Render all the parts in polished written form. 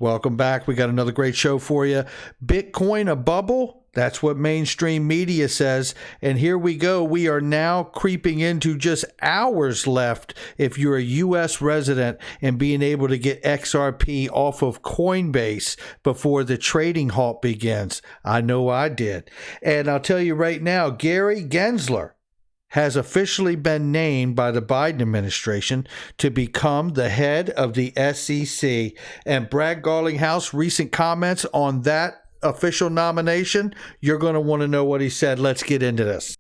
Welcome back. We got another great show for you. Bitcoin a bubble? That's what mainstream media says. And here we go. We are now creeping into just hours left if you're a U.S. resident and being able to get XRP off of Coinbase before the trading halt begins. I know I did. And I'll tell you right now, Gary Gensler has officially been named by the Biden administration to become the head of the SEC. And Brad Garlinghouse, recent comments on that official nomination, you're going to want to know what he said. Let's get into this.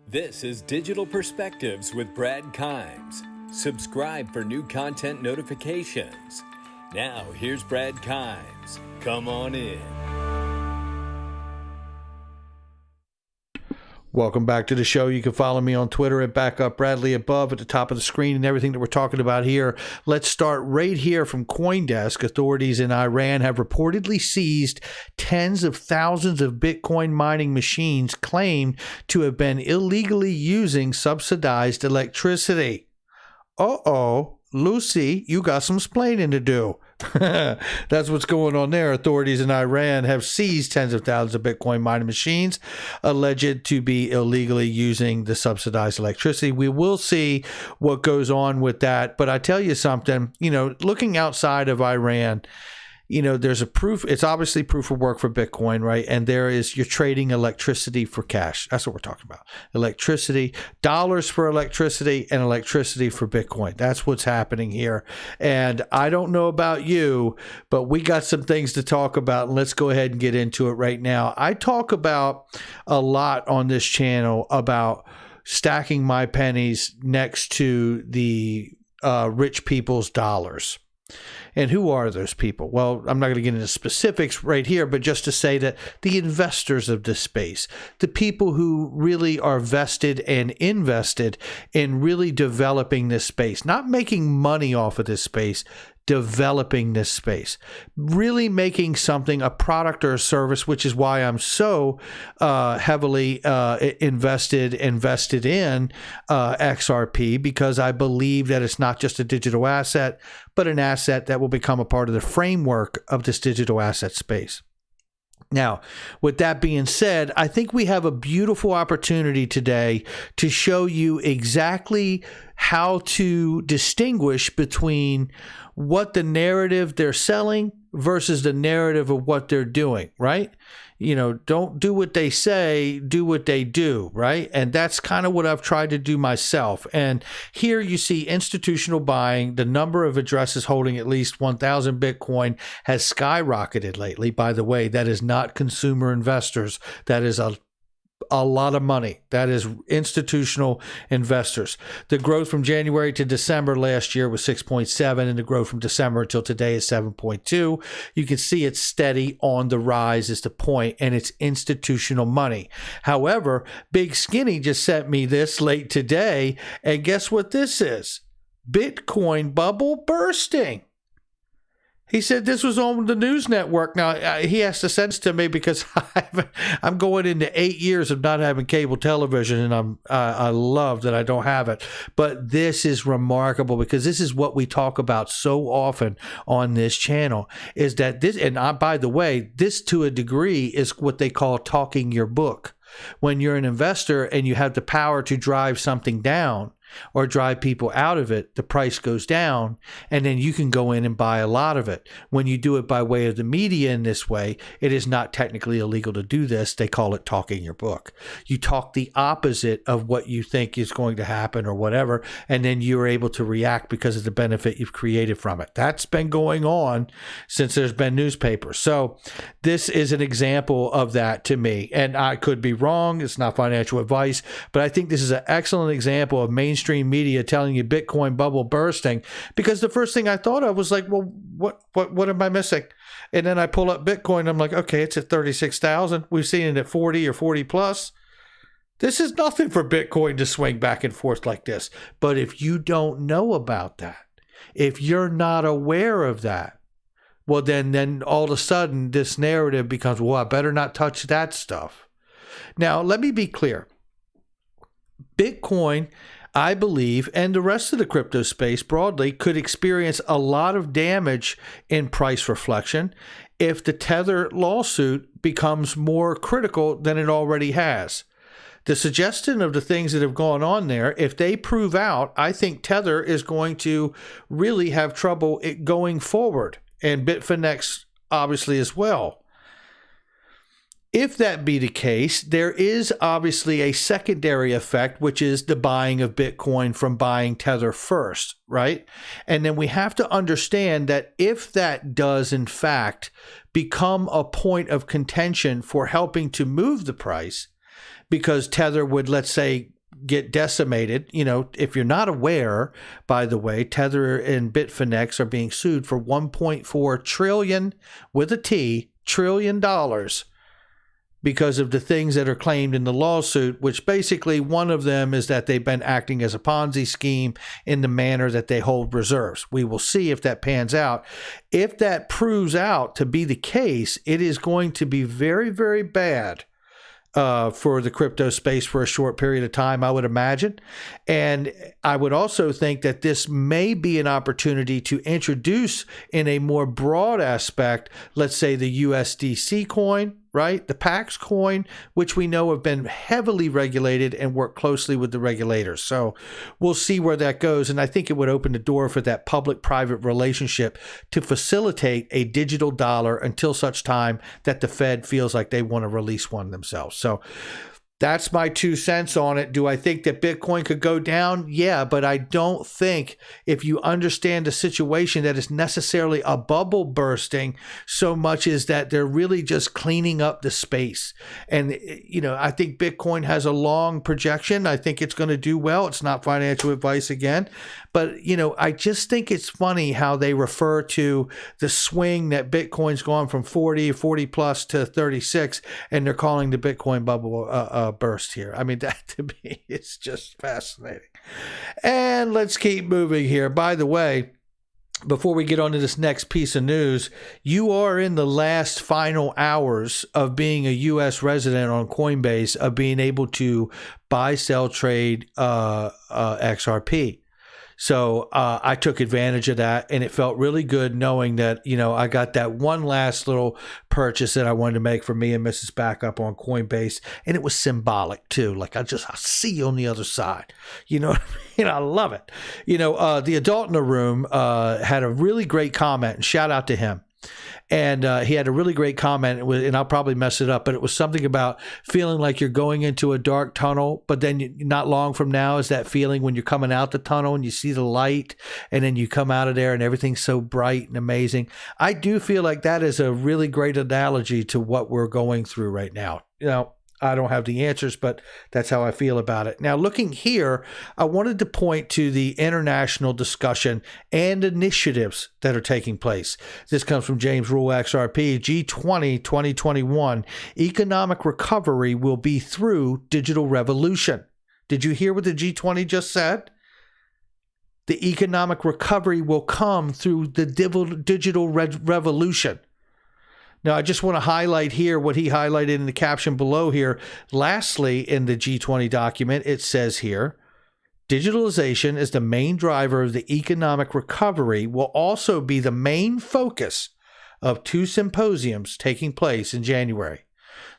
This is Digital Perspectives with Brad Kimes. Subscribe for new content notifications. Now, here's Brad Kimes. Come on in. Welcome back to the show. You can follow me on Twitter at BackupBradley above at the top of the screen and everything that we're talking about here. Let's start right here from CoinDesk. Authorities in Iran have reportedly seized tens of thousands of Bitcoin mining machines claimed to have been illegally using subsidized electricity. Uh-oh, Lucy, you got some splaining to do. That's what's going on there. Authorities in Iran have seized tens of thousands of Bitcoin mining machines alleged to be illegally using the subsidized electricity. We will see what goes on with that. But I tell you something, looking outside of Iran, there's a proof. It's obviously proof of work for Bitcoin, right? And you're trading electricity for cash. That's what we're talking about. Electricity, dollars for electricity, and electricity for Bitcoin. That's what's happening here. And I don't know about you, but we got some things to talk about. And let's go ahead and get into it right now. I talk about a lot on this channel about stacking my pennies next to the rich people's dollars. And who are those people? Well, I'm not going to get into specifics right here, but just to say that the investors of this space, the people who really are vested and invested in really developing this space, not making money off of this space, developing this space, really making something a product or a service, which is why I'm so heavily invested in XRP, because I believe that it's not just a digital asset, but an asset that will become a part of the framework of this digital asset space. Now, with that being said, I think we have a beautiful opportunity today to show you exactly how to distinguish between what the narrative they're selling versus the narrative of what they're doing, right? Don't do what they say, do what they do, right? And that's kind of what I've tried to do myself. And here you see institutional buying. The number of addresses holding at least 1,000 Bitcoin has skyrocketed lately. By the way, that is not consumer investors. That is a lot of money. That is institutional investors. The growth from January to December last year was 6.7, and the growth from December until today is 7.2. You can see it's steady on the rise is the point, and it's institutional money. However, Big Skinny just sent me this late today, and guess what this is? Bitcoin bubble bursting. He said this was on the news network. Now, he has to send it to me because I'm going into 8 years of not having cable television, and I love that I don't have it. But this is remarkable because this is what we talk about so often on this channel, is that this, and by the way, this to a degree is what they call talking your book. When you're an investor and you have the power to drive something down, or drive people out of it, the price goes down, and then you can go in and buy a lot of it. When you do it by way of the media in this way, it is not technically illegal to do this. They call it talking your book. You talk the opposite of what you think is going to happen or whatever, and then you're able to react because of the benefit you've created from it. That's been going on since there's been newspapers. So this is an example of that to me, and I could be wrong. It's not financial advice, but I think this is an excellent example of mainstream media telling you Bitcoin bubble bursting, because the first thing I thought of was like, well, what am I missing? And then I pull up Bitcoin. I'm like, okay, it's at 36,000. We've seen it at 40 or 40 plus. This is nothing for Bitcoin to swing back and forth like this. But if you don't know about that, if you're not aware of that, well, then all of a sudden this narrative becomes, well, I better not touch that stuff. Now, let me be clear. Bitcoin I believe, and the rest of the crypto space broadly, could experience a lot of damage in price reflection if the Tether lawsuit becomes more critical than it already has. The suggestion of the things that have gone on there, if they prove out, I think Tether is going to really have trouble going forward, and Bitfinex obviously as well. If that be the case, there is obviously a secondary effect, which is the buying of Bitcoin from buying Tether first, right? And then we have to understand that if that does, in fact, become a point of contention for helping to move the price, because Tether would, let's say, get decimated. You know, if you're not aware, by the way, Tether and Bitfinex are being sued for $1.4 trillion, with a T, trillion dollars, because of the things that are claimed in the lawsuit, which basically one of them is that they've been acting as a Ponzi scheme in the manner that they hold reserves. We will see if that pans out. If that proves out to be the case, it is going to be very, very bad for the crypto space for a short period of time, I would imagine. And I would also think that this may be an opportunity to introduce in a more broad aspect, let's say the USDC coin, right? The Pax coin, which we know have been heavily regulated and work closely with the regulators. So we'll see where that goes. And I think it would open the door for that public-private relationship to facilitate a digital dollar until such time that the Fed feels like they want to release one themselves. So that's my 2 cents on it. Do I think that Bitcoin could go down? Yeah, but I don't think, if you understand the situation, that it's necessarily a bubble bursting so much as that they're really just cleaning up the space. And, you know, I think Bitcoin has a long projection. I think it's going to do well. It's not financial advice again. But, you know, I just think it's funny how they refer to the swing that Bitcoin's gone from 40 plus to 36, and they're calling the Bitcoin bubble burst here. I mean, that to me is just fascinating. And let's keep moving here. By the way, before we get on to this next piece of news, you are in the last final hours of being a U.S. resident on Coinbase, of being able to buy, sell, trade XRP. So I took advantage of that, and it felt really good knowing that, you know, I got that one last little purchase that I wanted to make for me and Mrs. Backup on Coinbase, and it was symbolic too. Like, I'll see you on the other side. You know what I mean? I love it. You know, the adult in the room had a really great comment, and shout out to him. And he had a really great comment, and I'll probably mess it up, but it was something about feeling like you're going into a dark tunnel, but then not long from now is that feeling when you're coming out the tunnel and you see the light, and then you come out of there and everything's so bright and amazing. I do feel like that is a really great analogy to what we're going through right now. You know, I don't have the answers, but that's how I feel about it. Now, looking here, I wanted to point to the international discussion and initiatives that are taking place. This comes from James Rule XRP. G20 2021, economic recovery will be through digital revolution. Did you hear what the G20 just said? The economic recovery will come through the digital revolution. Now, I just want to highlight here what he highlighted in the caption below here. Lastly, in the G20 document, it says here, digitalization is the main driver of the economic recovery, will also be the main focus of 2 symposiums taking place in January.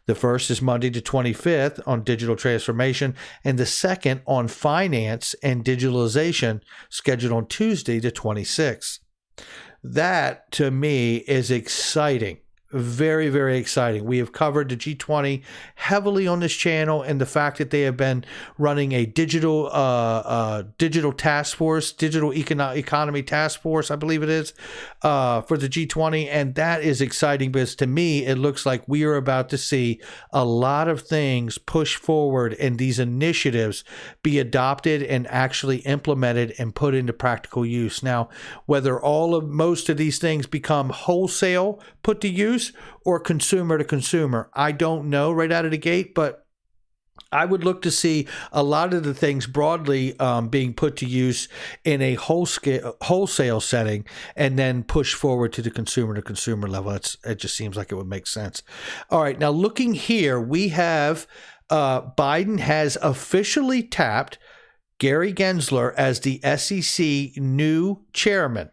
The first is Monday the 25th on digital transformation, and the second on finance and digitalization, scheduled on Tuesday the 26th. That, to me, is exciting. Very, very exciting. We have covered the G20 heavily on this channel, and the fact that they have been running a digital task force, digital economy task force, I believe it is, for the G20. And that is exciting because to me, it looks like we are about to see a lot of things push forward and these initiatives be adopted and actually implemented and put into practical use. Now, whether most of these things become wholesale put to use or consumer to consumer, I don't know right out of the gate, but I would look to see a lot of the things broadly being put to use in a wholesale setting and then push forward to the consumer level. It just seems like it would make sense. All right, now looking here, we have Biden has officially tapped Gary Gensler as the SEC new chairman.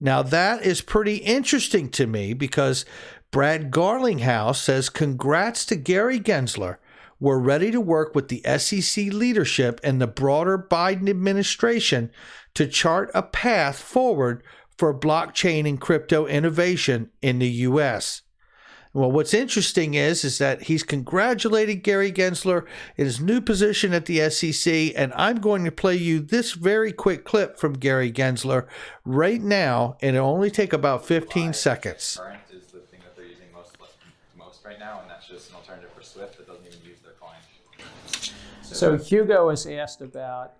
Now, that is pretty interesting to me because Brad Garlinghouse says, congrats to Gary Gensler. We're ready to work with the SEC leadership and the broader Biden administration to chart a path forward for blockchain and crypto innovation in the U.S. Well, what's interesting is that he's congratulated Gary Gensler in his new position at the SEC, and I'm going to play you this very quick clip from Gary Gensler right now, and it'll only take about 15 seconds. Current is the thing that they're using most right now, and that's just an alternative for Swift that doesn't even use their coin. So Hugo has asked about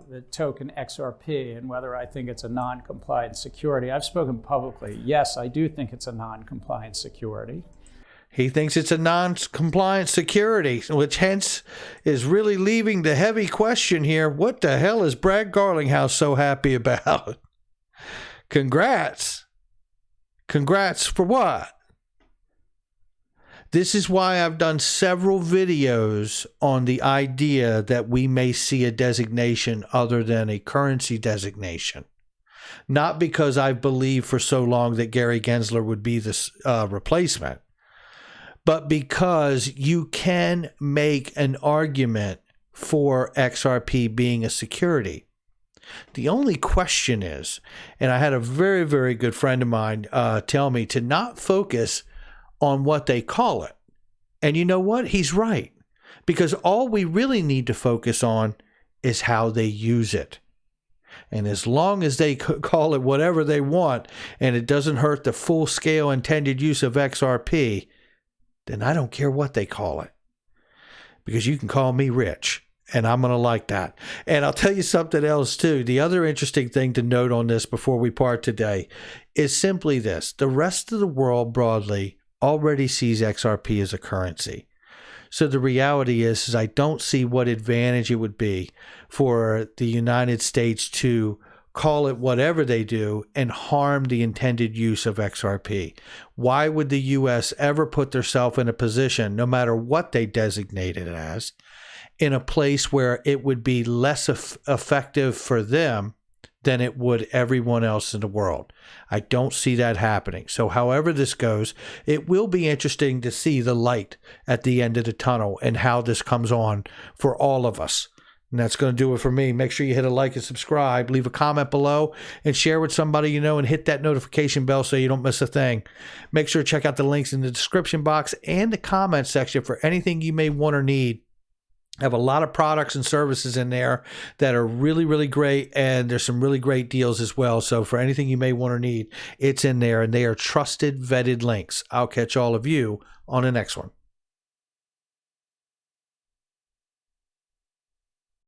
the token XRP and whether I think it's a non-compliant security. I've spoken publicly. Yes, I do think it's a non-compliant security. He thinks it's a non-compliant security, which hence is really leaving the heavy question here. What the hell is Brad Garlinghouse so happy about? Congrats. Congrats for what? This is why I've done several videos on the idea that we may see a designation other than a currency designation. Not because I've believed for so long that Gary Gensler would be this replacement, but because you can make an argument for XRP being a security. The only question is, and I had a very, very good friend of mine tell me to not focus on what they call it. And you know what? He's right. Because all we really need to focus on is how they use it. And as long as they call it whatever they want and it doesn't hurt the full-scale intended use of XRP, then I don't care what they call it. Because you can call me rich, and I'm going to like that. And I'll tell you something else, too. The other interesting thing to note on this before we part today is simply this. The rest of the world broadly already sees XRP as a currency. So the reality is I don't see what advantage it would be for the United States to call it whatever they do and harm the intended use of XRP. Why would the U.S. ever put themselves in a position, no matter what they designate it as, in a place where it would be less effective for them than it would everyone else in the world? I don't see that happening. So however this goes, it will be interesting to see the light at the end of the tunnel and how this comes on for all of us. And that's going to do it for me. Make sure you hit a like and subscribe, leave a comment below, and share with somebody you know, and hit that notification bell so you don't miss a thing. Make sure to check out the links in the description box and the comment section for anything you may want or need. I have a lot of products and services in there that are really, really great, and there's some really great deals as well. So for anything you may want or need, it's in there, and they are trusted, vetted links. I'll catch all of you on the next one.